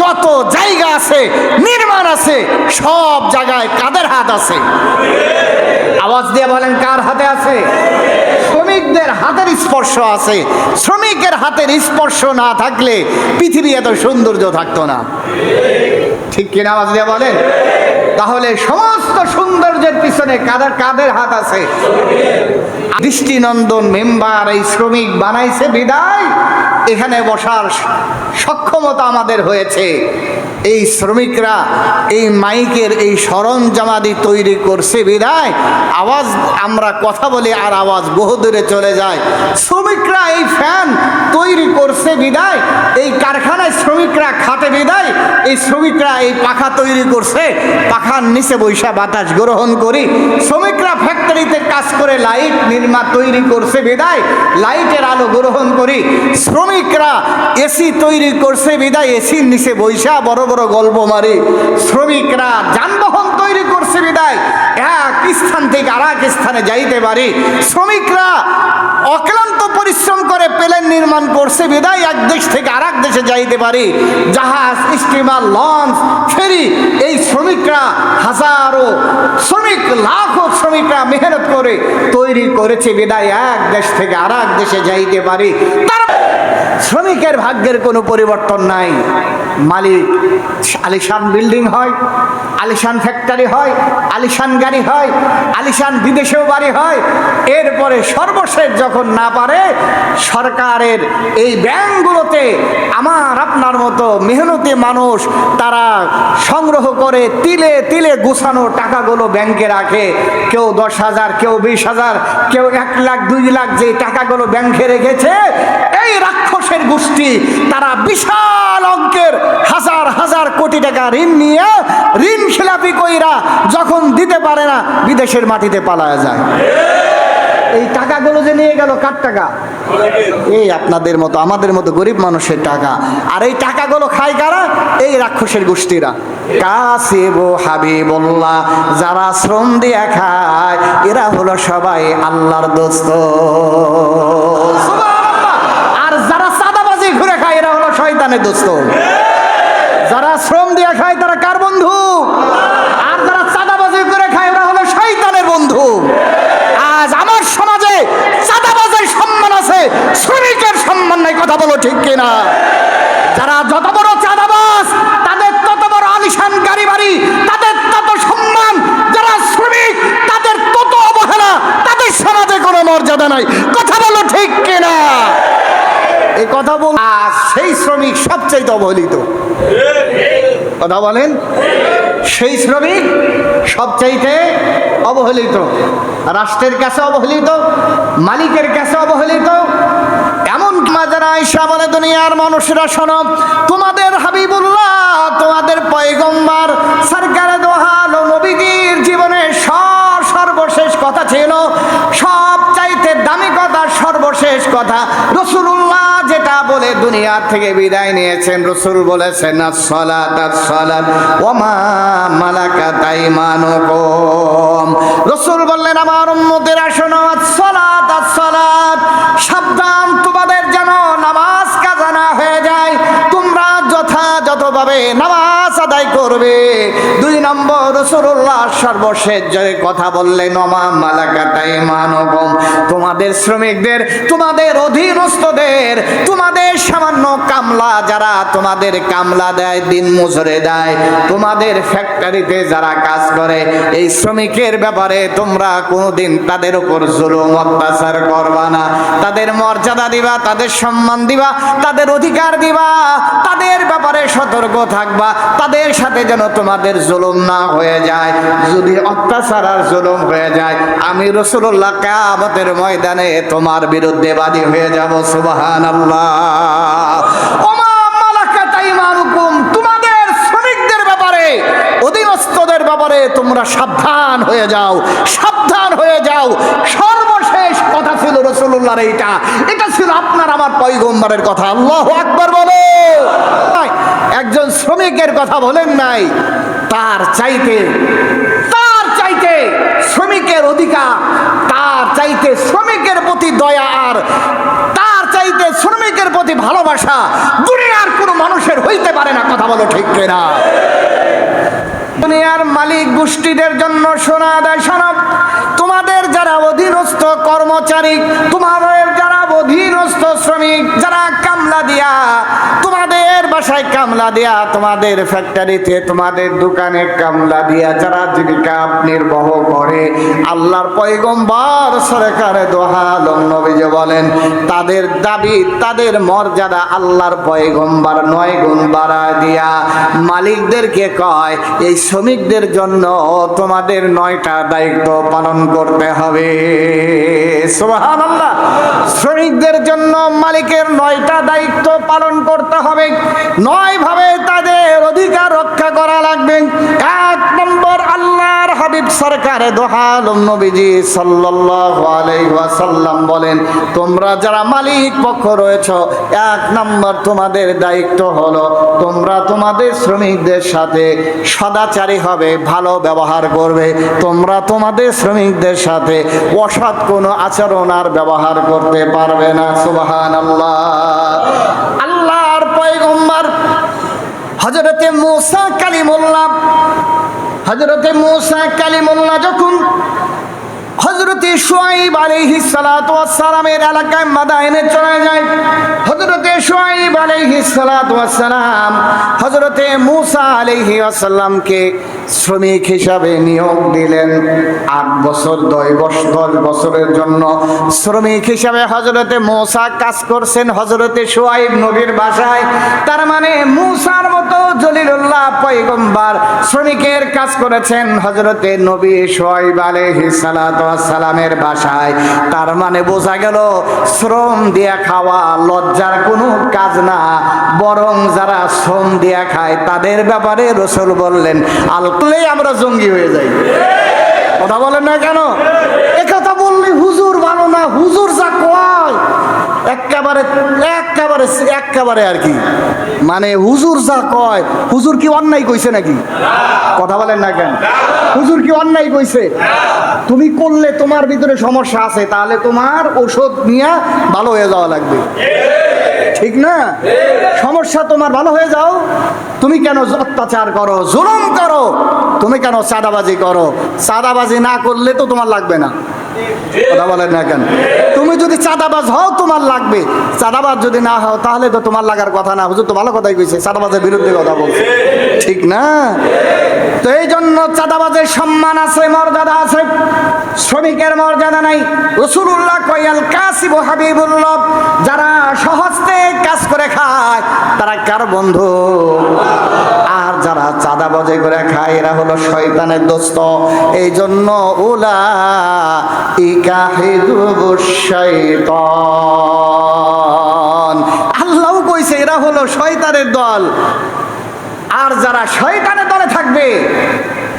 যত জায়গা আছে, নির্মাণ আছে, সব জায়গায় কাদের হাত আছে? আওয়াজ দিয়ে বলেন, কার হাতে আছে? শ্রমিকদের হাতের স্পর্শ আছে। শ্রমিকের হাতের স্পর্শ না থাকলে পৃথিবী এত সৌন্দর্য থাকতো না। ঠিক কিনা? আওয়াজ দিয়ে বলেন। তাহলে সমস্ত সৌন্দর্যের পিছনে কাদের হাত আছে? দৃষ্টিনন্দন মেম্বার এই শ্রমিক বানাইছে বিদায় এখানে বসার সক্ষমতা আমাদের হয়েছে। এই শ্রমিকরা এই মাইকের এই সরঞ্জামাদি তৈরি করছে বিদায় আওয়াজ, আমরা কথা বলি আর আওয়াজ বহুদূরে চলে যায়। শ্রমিকরা এই ফ্যান তৈরি করছে বিদায় এই কারখানায় শ্রমিকরা খাটে বিদায় এই শ্রমিকরা এই পাখা তৈরি করছে, পাখার নিচে বৈশা বাতাস গ্রহণ করি। শ্রমিকরা ফ্যাক্টরিতে কাজ করে লাইট নির্মাণ তৈরি করছে বিদায় লাইটের আলো গ্রহণ করি। শ্রমিকরা এসি তৈরি করছে বিদায় এসির নিচে বৈশা বড় বড় গল্প মারি। শ্রমিকরা যানবাহন তৈরি করছে বিদায় এক স্থান থেকে আর এক স্থানে যাইতে পারি। শ্রমিকরা অক্লান্ত পরিশ্রম করে প্লেন নির্মাণ করছে বিদায় এক দেশ থেকে আর এক দেশে যাইতে পারি। জাহাজ, স্টিমার, লঞ্চ, ফেরি, এই শ্রমিকরা হাজারো শ্রমিক, লাখো শ্রমিকরা মেহনত করে তৈরি করেছে বিদায় এক দেশ থেকে আর এক দেশে যাইতে পারি। শ্রমিকের ভাগ্যের কোনো পরিবর্তন নাই। মালিক আলিশান বিল্ডিং হয়, আলিশান ফ্যাক্টরি হয়, আলিশান গাড়ি হয়, আলিশান বিদেশেও বাড়ি হয়। এরপরে সর্বশেষ যখন না পারে সরকারের এই ব্যাংকগুলোতে আমার আপনার মতো মেহনতি মানুষ তারা সংগ্রহ করে তিলে তিলে গুছানো টাকাগুলো ব্যাংকে রাখে। কেউ 10,000, কেউ 20,000, কেউ 1 লাখ 2 লাখ যে টাকাগুলো ব্যাংকে রেখেছে, এই রাক্ষসের গোষ্ঠী তারা বিশাল অঙ্কের হাজার হাজার কোটি টাকা ঋণ নিয়ে ঋণ খেলাপি কইরা যখন দিতে পারে না বিদেশের মাটিতে পালায়া যায়। এই টাকাগুলো যে নিয়ে গেল কার টাকা? এই আপনাদের মতো আমাদের মতো গরিব মানুষের টাকা। আর এই টাকাগুলো খায় কারা? এই রাক্ষসের গোষ্ঠীরা। কাসিব হাবিবুল্লাহ, যারা শ্রম দিয়ে খায় এরা হলো সবাই আল্লাহর দোস্ত। আর যারা চাঁদাবাজি ঘুরে খায় এরা হলো শয়তানের দোস্ত। যারা শ্রম দিয়ে খায় তারা কার বন্ধু? আর যারা চাঁদাবাজি করে খায় ওরা হলো শয়তানের বন্ধু। আজ আমার সমাজে চাঁদাবাজের সম্মান আছে, শ্রমিকের সম্মান নাই। কথা বলো ঠিক কিনা? যারা যত বড় চাঁদাবাজ তাদের তত বড় আলিশান গাড়ি বাড়ি, তাদের তত সম্মান। যারা শ্রমিক তাদের তত অবহেলা, তাদের সমাজে কোনো মর্যাদা নাই। কথা বলো ঠিক কিনা? এই কথা বল। আর সেই শ্রমিক সবচেয়ে অবহেলিত। কথা বলেন। সেই শ্রমিক সবচাইতে অবহেলিত, রাষ্ট্রের কাছে অবহেলিত, মালিকের কাছে অবহেলিত। এমন যারা আয়েশা বলে, দুনিয়ার মানুষরা শোনো, তোমাদের হাবিবুল্লাহ, তোমাদের পয়গম্বর সরকারে দো আলম নবীজির জীবনে সর্বশেষ কথা ছিল, সবচাইতে দামি কথা, সর্বশেষ কথা রাসূলুল্লাহ যেটা বলে দুনিয়া থেকে বিদায় নিয়েছেন। রাসূল বলেছেন আসসালাত আসসালাত ওয়া মা মালাকাত আইমানুকুম। রাসূল বললেন, আমার উম্মতেরা শোনো, আসসালাত আসসালাত, সাবধান তোমাদের যেন নামাজ কাজা না হয়ে যায়। তোমরা যথাযথভাবে নামাজ আদায় করবে। 2 নম্বর রাসূলুল্লাহ সর্বশেষ যে কথা বললেন, ওয়া মা মালাকাত আইমানুকুম, তোমাদের শ্রমিকদের, তোমাদের অধীনস্থদের, তোমাদের সামান্য কামলা যারা তোমাদের কামলা দেয়, দিন মজুরে দেয়, তোমাদের ফ্যাক্টরিতে যারা কাজ করে, এই শ্রমিকের ব্যাপারে তোমরা কোনোদিন তাদের উপর জুলুম অত্যাচার করবা না। তাদের মর্যাদা দিবা, তাদের সম্মান দিবা, তাদের অধিকার দিবা, তাদের ব্যাপারে সতর্ক থাকবা। তাদের সাথে যেন তোমাদের জুলুম না হয়ে যায়। যদি অত্যাচার আর জুলুম হয়ে যায়, আমি রাসূলুল্লাহ কিয়ামতের ময়দানে তোমার বিরুদ্ধে বাদী হয়ে যাব। সুবহানাল্লাহ। ওমা মালাকাত আইমানুকুম, তোমাদের শ্রমিকদের ব্যাপারে, অধীনস্থদের ব্যাপারে তোমরা সাবধান হয়ে যাও, সাবধান হয়ে যাও। সর্বশেষ কথা ছিল রাসূলুল্লাহর এইটা, এটা ছিল আপনার আমার পয়গম্বরের কথা। আল্লাহু আকবার বলো। একজন শ্রমিকের কথা বলেন নাই, তার চাইতে শ্রমিকের অধিকার, তার চাইতে শ্রমিকের প্রতি দয়া, আর তার চাইতে শ্রমিকের শ্রমিকের প্রতি ভালোবাসা দুনিয়ার কোনো মানুষের হইতে পারে না। কথা বলো ঠিক কিনা? দুনিয়ার মালিক গোষ্ঠীদের জন্য শোনা দেয়, শোনো, তোমাদের যারা অধীনস্থ কর্মচারী, তোমাদের যারা অধীনস্থ শ্রমিক, যারা কামলা দিয়া তোমাদের বাসায় কামলা দিয়া, তোমাদের ফ্যাক্টরিতে তোমাদের দোকানে কামলা দিয়া যারা জীবিকা নির্বাহ করে, আল্লাহর পয়গম্বর সরকারে দো আলম নবীজি বলেন তাদের দাবি, তাদের মর্যাদা আল্লাহর পয়গম্বর 9 গুণ বাড়ায় দিয়া মালিকদেরকে কয়, এই শ্রমিকদের জন্য তোমাদের 9টা দায়িত্ব পালন করতে হবে। সুবহানাল্লাহ। শ্রমিকদের জন্য মালিকের 9টা দায়িত্ব পালন করতে হবে, 9 ভাবে তাদের অধিকার রক্ষা করা লাগবে। 1 নম্বর, আল্লাহর হাবিব সরকারে দো আলম নবীজি সাল্লাল্লাহু আলাইহি ওয়াসাল্লাম বলেন, তোমরা যারা মালিক পক্ষ রয়েছে, 1 নম্বর তোমাদের দায়িত্ব হলো তোমরা তোমাদের শ্রমিকদের সাথে সদাচারী হবে, ভালো ব্যবহার করবে। তোমরা তোমাদের শ্রমিকদের সাথে অসৎ কোনো আচরণ আর ব্যবহার করতে পারবে না। সুবহানাল্লাহ। আল্লাহর পয়গম্বর হযরতে মূসা কালিমুল্লাহ যখন হযরতে শুআয়ব আলাইহিস সালাতু ওয়াস সালামের এলাকায় মাদায়েনে চলে যায়, হযরতে শুআয়ব আলাইহিস সালাতু ওয়াস সালাম হযরতে মূসা আলাইহিস সালামকে শ্রমিক হিসাবে নিয়োগ দিলেন। 8 বছর 10 বছরের জন্য শ্রমিক হিসাবে হযরতে মূসা কাজ করছেন হযরতে শুআয়ব নবীর বাসায়। তার মানে মূসার মতো জলিলুল্লাহ পয়গম্বর শ্রমিকের কাজ করেছেন হযরতে নবী শুআয়ব আলাইহিস সালাতু ওয়াস সালামের বাসায়। তার মানে বোঝা গেল শ্রম দিয়া খাওয়া লজ্জার কোনো কাজ না, বরং যারা শ্রম দিয়া খায় তাদের ব্যাপারে রাসূল বললেন, আলকুলেই আমরা জঙ্গি হয়ে যাই। কথা বলেন না কেন? একথা বললে হুজুর ভালো না, হুজুর যা কয় একেবারে আর কি, মানে হুজুর যা কয়, হুজুর কি অন্যায় কইছে নাকি? কথা বলেন না কেন? হুজুর কি অন্যায় কইছে? তুমি করলে তোমার ভিতরে সমস্যা আছে, তাহলে তোমার ওষুধ নিয়ে ভালো হয়ে যাওয়া লাগবে, ঠিক না? সমস্যা তোমার ভালো হয়ে যাও, তুমি কেন অত্যাচার করো, জুলুম করো, তুমি কেন চাঁদাবাজি করো? চাঁদাবাজি না করলে তো তোমার লাগবে না। কথা বলেন না কেন? তুমি যদি চাঁদাবাজ হও তোমার লাগবে, চাঁদাবাজ যদি না হও তাহলে তো তোমার লাগার কথা না। হুজুর তো ভালো কথাই কইছে, চাঁদাবাজের বিরুদ্ধে কথা বলছে, ঠিক না? তো এই জন্য চাঁদাবাজের সম্মান আছে, মর্যাদা আছে, শ্রমিকের মর্যাদা নাই। রাসূলুল্লাহ কয়াল কাসিব হাবিবুল্লাহ, যারা সহজে কাজ করে খায় তারা কার বন্ধু? আর যারা চাঁদাবাজি করে খায় এরা হলো শয়তানের দোস্ত। এই জন্য উলাইকা হিজবুশ শাইতান, আল্লাহ কইছে এরা হলো শয়তানের দল। আর যারা শয়তানের দলে থাকবে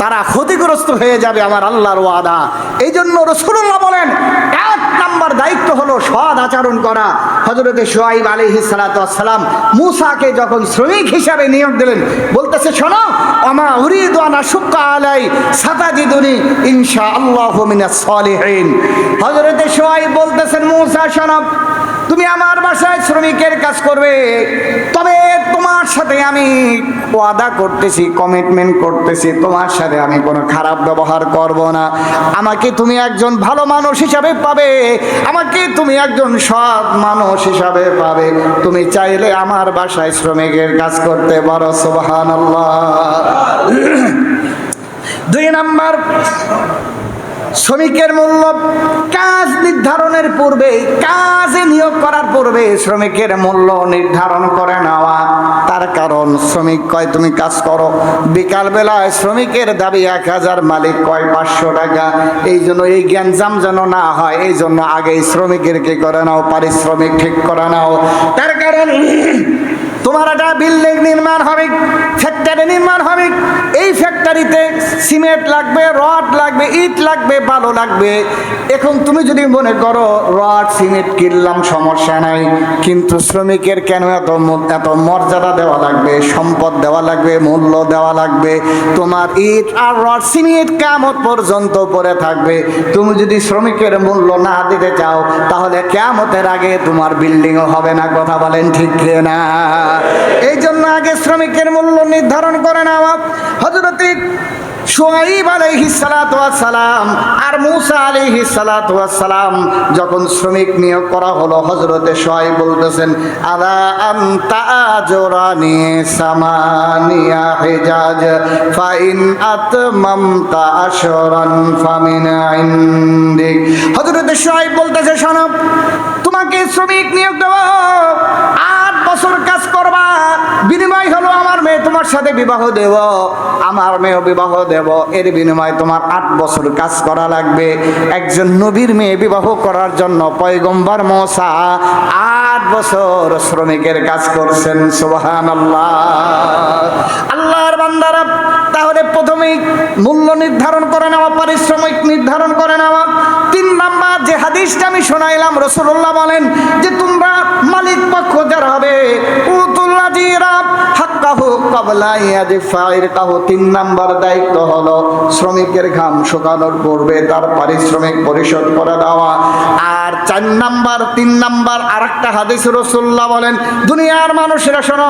তারা ক্ষতিগ্রস্ত হয়ে যাবে, আমার আল্লাহর ওয়াদা। এই জন্য রাসূলুল্লাহ বলেন 1 নাম্বার দায়িত্ব হলো সৎ আচরণ করা। হযরতে শুআয়ব আলাইহিস সালাতু ওয়াস সালাম মূসাকে যখন শ্রমিক হিসাবে নিয়োগ দিলেন, বলতেছে শোনো, আমা উরিদু আন আশুক্কা আলাই সাতাজিদুনি ইনশাআল্লাহু মিনাস সালিহিন। হযরতে শুআয়ব বলতেছেন, মূসা শোনো, তুমি আমার বাসায় শ্রমিকের কাজ করবে, তবে তোমার সাথে আমি ওয়াদা করতেছি, কমিটমেন্ট করতেছি, তোমার সাথে আমি কোনো খারাপ ব্যবহার করব না। আমাকে তুমি একজন ভালো মানুষ হিসাবে পাবে, আমাকে তুমি একজন সৎ মানুষ হিসাবে পাবে। তুমি চাইলে আমার বাসায় শ্রমিকের কাজ করতে পারো। সুবহানাল্লাহ। 2 নাম্বার, শ্রমিকের মূল্য কাজ নির্ধারণের পূর্বে, কাজে নিয়োগ করার পূর্বে শ্রমিকের মূল্য নির্ধারণ করে নেওয়া। তার কারণ শ্রমিক কয় তুমি কাজ করো, বিকাল বেলায় শ্রমিকের দাবি 1000, মালিক কয় 500 টাকা। এই জন্য এই গ্যাঞ্জাম যেন না হয়, এই জন্য আগেই শ্রমিকের কি করে নাও, পারিশ্রমিক ঠিক করে নাও। তার কারণ তোমার একটা বিল্ডিং নির্মাণ হবে, ফ্যাক্টরি নির্মাণ হবে, এই ফ্যাক্টরিতে সিমেন্ট লাগবে, রড লাগবে, ইট লাগবে, বালু লাগবে। এখন তুমি যদি মনে করো রড সিমেন্ট কিনলাম সমস্যা নাই, কিন্তু শ্রমিকের কেন এত মর্যাদা দেওয়া লাগবে, সম্পদ দেওয়া লাগবে, মূল্য দেওয়া লাগবে? তোমার ইট আর রড সিমেন্ট কিয়ামত পর্যন্ত পড়ে থাকবে। তুমি যদি শ্রমিকের মূল্য না দিতে চাও, তাহলে কিয়ামতের আগে তোমার বিল্ডিংও হবে না। কথা বলেন ঠিক না? এই জন্য আগে শ্রমিকের মূল্য নির্ধারণ করে নেওয়া। হযরত শুআয়ব আলাইহিস সালাতু ওয়াস সালাম আর মূসা আলাইহিস সালাতু ওয়াস সালাম যখন শ্রমিক নিয়োগ করা হলো, হযরতে শুআয়ব বলতেছেন, আলা আনতা আজরানি সামানিয়া হিজাজ ফা ইন আতমামতা আশরান ফামিন ইনদিক। হযরতে শুআয়ব বলতেছে, শোনো, তোমাকে শ্রমিক নিয়োগ দেওয়া, 8 বছর কাজ করবা, বিনিময় হলো আমার মেয়ে তোমার সাথে বিবাহ দেব, আমার মেয়েও বিবাহ দেব, এর বিনিময়ে তোমার 8 বছর কাজ করা লাগবে। একজন নবীর মেয়ে বিবাহ করার জন্য পয়গম্বর মূসা 8 বছর শ্রমিকের কাজ করছেন। সুবহানাল্লাহ। আল্লাহর বান্দারা, তাহলে প্রথমেই মূল্য নির্ধারণ করে নেওয়া, পারিশ্রমিক নির্ধারণ করে নেওয়া। 3 নাম্বার যে হাদিসটা আমি শোনাইলাম, রাসূলুল্লাহ বলেন যে তোমরা মালিক পক্ষ যারা হবে, উতুল আজিরা হাক্কাহু ক্বাবলা ইয়াদফাইর কাহু। 3 নাম্বার দায়িত্ব হলো শ্রমিকের ঘাম শুকানোর পূর্বে তার পারিশ্রমিক পরিশোধ করে দেওয়া। আর 4 নাম্বার, 3 নাম্বার আরেকটা হাদিস রাসূলুল্লাহ বলেন, দুনিয়ার মানুষেরা শোনো,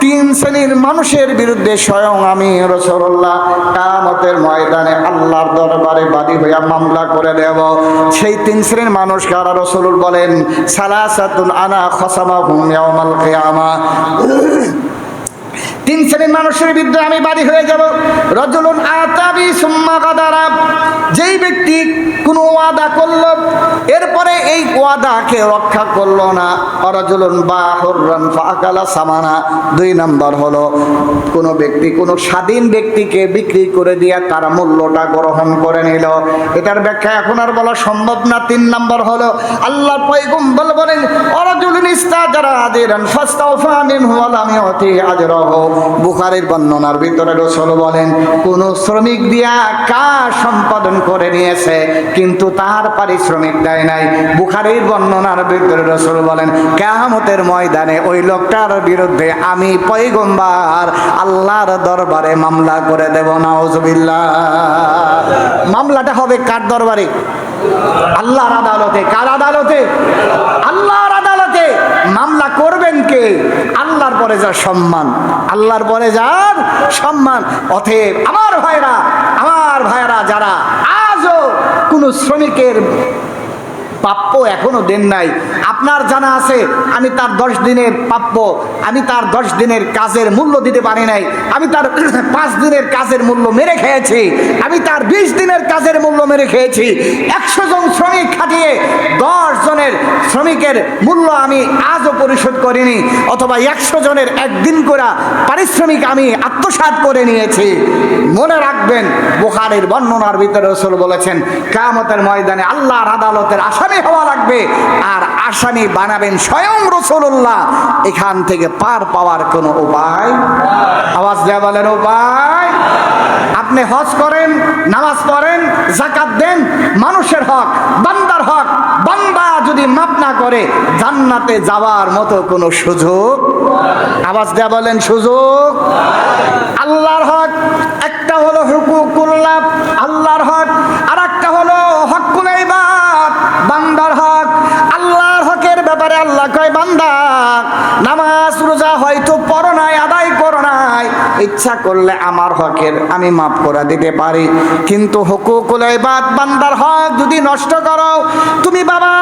3 শ্রেণীর মানুষের বিরুদ্ধে স্বয়ং আমি রাসূলুল্লাহ কিয়ামতের ময়দানে আল্লাহর দরবারে বাদী হইয়া মামলা করে দেব। সেই 3 শ্রেণীর মানুষ কারা? রাসূল বলেন, সালাসাতুন আনা খাসামাহুম ইয়াউমাল কিয়ামা। 3 শ্রেণীর মানুষের বিরুদ্ধে আমি বাদী হয়ে যাব। রাজুলুন আতাবি সুম্মা গাদারা, যেই ব্যক্তি কোনো ওয়াদা করলো, এরপরে এই ওয়াদাকে রক্ষা করলো না। রাজুলুন বাহুররান ফাআকালা সামানা। 2 নাম্বার হলো কোনো ব্যক্তি কোনো স্বাধীন ব্যক্তিকে বিক্রি করে দিয়ে তার মূল্যটা গ্রহণ করে নিল। এটার ব্যাখ্যা এখন আর বলা সম্ভব না। 3 নাম্বার হলো আল্লাহর পয়গম্বর বলেন, রাজুলুন ইস্তাজারা আদিরান ফাস্তাওফা মিনহু ওয়া লাম ইউতি আজরাহু। বুখারীর বর্ণনার ভিতরে রাসূল বলেন, কোন শ্রমিক দিয়া কাজ সম্পাদন করে নিয়েছে কিন্তু তার পারিশ্রমিক দেয় নাই। বুখারীর বর্ণনার ভিতরে রাসূল বলেন, কিয়ামতের ময়দানে ওই লোকটার বিরুদ্ধে আমি পয়গম্বর আল্লাহর দরবারে মামলা করে দেব। নাউজুবিল্লাহ। মামলাটা হবে কার দরবারে? আল্লাহর আদালতে। কার আদালতে? আল্লাহর আদালতে। মামলা করবেন কে? আল্লাহর পরে যার সম্মান, আল্লাহর পরে যার সম্মান। অতএব আমার ভাইরা যারা আজও কোনো শ্রমিকের প্রাপ্য এখনো দেন নাই, আপনার জানা আছে আমি তার 10 দিনের প্রাপ্য, আমি তার 10 দিনের কাজের মূল্য দিতে পারি নাই, আমি তার 5 দিনের কাজের মূল্য মেরে খেয়েছি, আমি তার 20 দিনের কাজের মূল্য মেরে খেয়েছি। 100 জন শ্রমিক খাটিয়ে 10 জনের শ্রমিকের মূল্য আমি আজও পরিশোধ করিনি, অথবা 100 জনের একদিন করে পারিশ্রমিক আমি আত্মসাৎ করে নিয়েছি। মনে রাখবেন, বুখারীর বর্ণনার ভিতরে রাসূল বলেছেন, কিয়ামতের ময়দানে আল্লাহর আদালতের আসামি হওয়া লাগবে, আর আসামি বানাবেন স্বয়ং রাসূলুল্লাহ। এখান থেকে পার পাওয়ার কোনো উপায়? আওয়াজ দেয়া বলেন, উপায়? আপনি হজ করেন, নামাজ পড়েন, যাকাত দেন, মানুষের হক, বান্দার হক, বান্দা যদি মাপ না করে জান্নাতে যাওয়ার মতো কোনো সুযোগ? আওয়াজ দেয়া বলেন, সুযোগ? আল্লাহর হক একটা হলো হুকুকুল্লাহ, আল্লাহর হক, আর একটা হলো হকুল ইবাদ, বান্দার হক। আল্লাহর হকের ব্যাপারে আল্লাহ কয়, বান্দা নামাজ রোজা হয়তো পড়ো নাই, আদায় করো নাই, ইচ্ছা করলে আমার হকের আমি মাফ করে দিতে পারি, কিন্তু হুকুকুল ইবাদ, বান্দার হক যদি নষ্ট করো, তুমি বাবা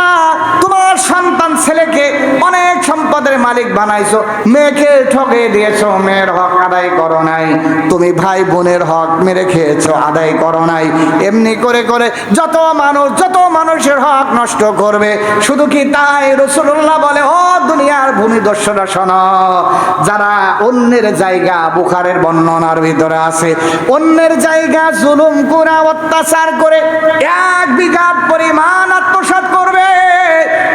তোমার সন্তান ছেলেকে অনেক সম্পদের মালিক বানাইছো, মেয়েকে ঠকে দিয়েছো, মেয়ের হক আদায় করো নাই, তুমি ভাই বোনের হক মেরে খেয়েছো, আদায় করো নাই, এমনি করে করে যত মানুষের হক নষ্ট করবে। শুধু কি তাই? রাসূলুল্লাহ বলে, ও দুনিয়ার ভূমিদস্যুরা শোনো, যারা অন্যের জায়গা, বুখারীর বর্ণনার ভিতরে আছে, অন্যের জায়গা জুলুম করে অত্যাচার করে 1 বিঘা পরিমাণ আত্মসাৎ করবে,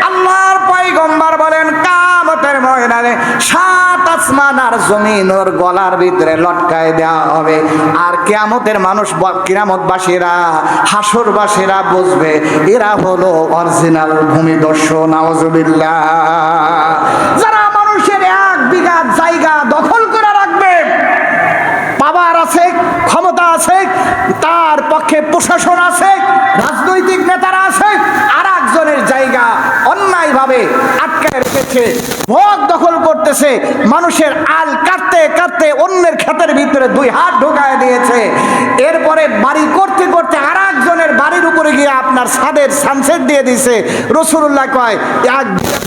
আল্লাহর পয়গম্বর বলেন কিয়ামতের ময়দানে করে 7 আসমান আর জমিন ওর গলার ভিতরে লটকায় দেওয়া হবে। আর কিয়ামতের মানুষ, কিয়ামতবাসীরা, হাসরবাসীরা বুঝবে এরা হলো অরিজিনাল ভূমিদস্যু। নাউজুবিল্লাহ। যারা মানুষের 1 বিঘা জায়গা দখল করে রাখবে, পাওয়ার আছে, ক্ষমতা আছে, তার পক্ষে প্রশাসন আছে, রাজনৈতিক নেতারা আছে, আর একজনের জায়গা অন্যায়ভাবে আটকায় রেখেছে, ভোগ দখল করতেছে, মানুষের আল কাটতে কাটতে অন্যের ক্ষেতের ভিতরে 2 হাত ঢোকায় দিয়েছে, এরপরে বাড়ি করতে করতে আর একজনের বাড়ির উপরে গিয়ে আপনার ছাদের সানসেট দিয়ে দিছে। রাসূলুল্লাহ কয় 1 বিঘা